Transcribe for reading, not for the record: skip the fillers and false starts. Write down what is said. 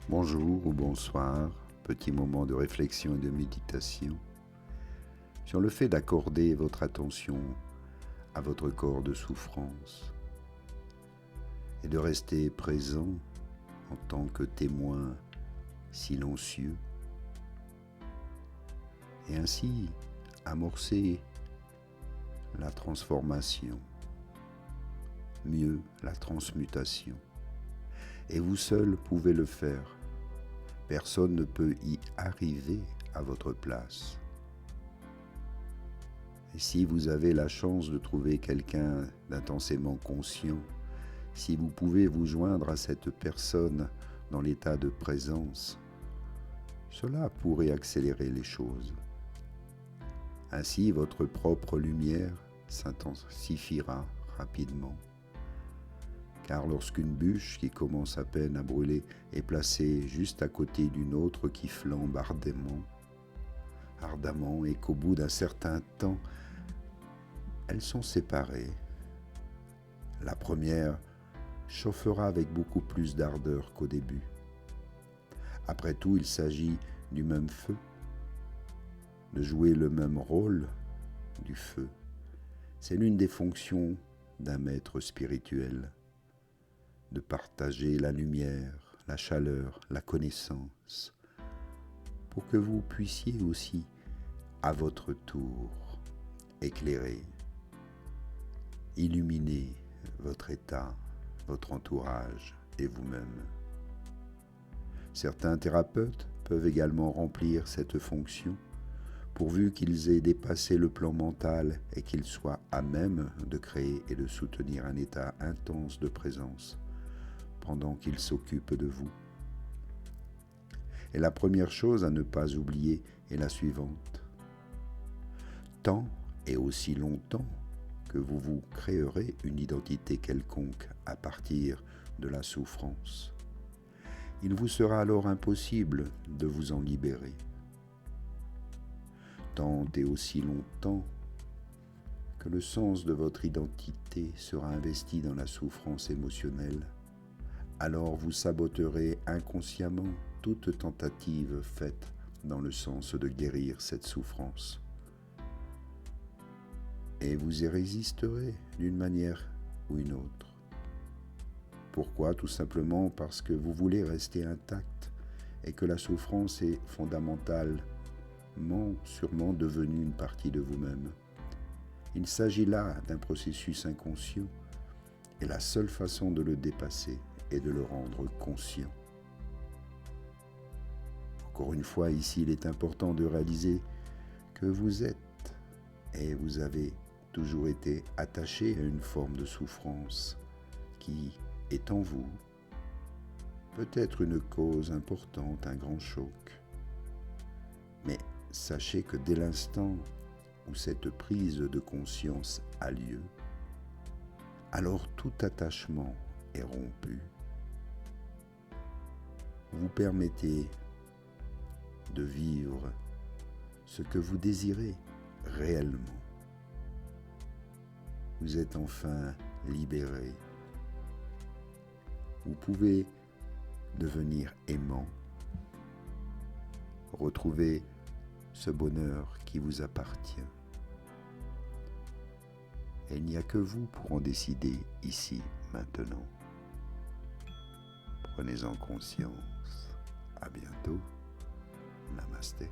Bonjour ou bonsoir, petit moment de réflexion et de méditation sur le fait d'accorder votre attention à votre corps de souffrance et de rester présent en tant que témoin silencieux et ainsi amorcer la transformation, mieux la transmutation. Et vous seul pouvez le faire. Personne ne peut y arriver à votre place. Et si vous avez la chance de trouver quelqu'un d'intensément conscient, si vous pouvez vous joindre à cette personne dans l'état de présence, cela pourrait accélérer les choses. Ainsi, votre propre lumière s'intensifiera rapidement. Car lorsqu'une bûche qui commence à peine à brûler est placée juste à côté d'une autre qui flambe ardemment, et qu'au bout d'un certain temps, elles sont séparées, la première chauffera avec beaucoup plus d'ardeur qu'au début. Après tout, il s'agit du même feu, de jouer le même rôle du feu. C'est l'une des fonctions d'un maître spirituel, de partager la lumière, la chaleur, la connaissance, pour que vous puissiez aussi, à votre tour, éclairer, illuminer votre état, votre entourage et vous-même. Certains thérapeutes peuvent également remplir cette fonction, pourvu qu'ils aient dépassé le plan mental et qu'ils soient à même de créer et de soutenir un état intense de présence pendant qu'ils s'occupent de vous. Et la première chose à ne pas oublier est la suivante. Tant et aussi longtemps que vous vous créerez une identité quelconque à partir de la souffrance, il vous sera alors impossible de vous en libérer. Tant et aussi longtemps que le sens de votre identité sera investi dans la souffrance émotionnelle, alors vous saboterez inconsciemment toute tentative faite dans le sens de guérir cette souffrance. Et vous y résisterez d'une manière ou une autre. Pourquoi? Tout simplement parce que vous voulez rester intact et que la souffrance est fondamentalement, sûrement devenue une partie de vous-même. Il s'agit là d'un processus inconscient et la seule façon de le dépasser et de le rendre conscient. Encore une fois, ici, il est important de réaliser que vous êtes et vous avez toujours été attaché à une forme de souffrance qui est en vous, peut-être une cause importante, un grand choc. Mais sachez que dès l'instant où cette prise de conscience a lieu, alors tout attachement est rompu. Vous permettez de vivre ce que vous désirez réellement. Vous êtes enfin libéré. Vous pouvez devenir aimant, retrouver ce bonheur qui vous appartient. Et il n'y a que vous pour en décider ici, maintenant. Prenez-en conscience. À bientôt. Namasté.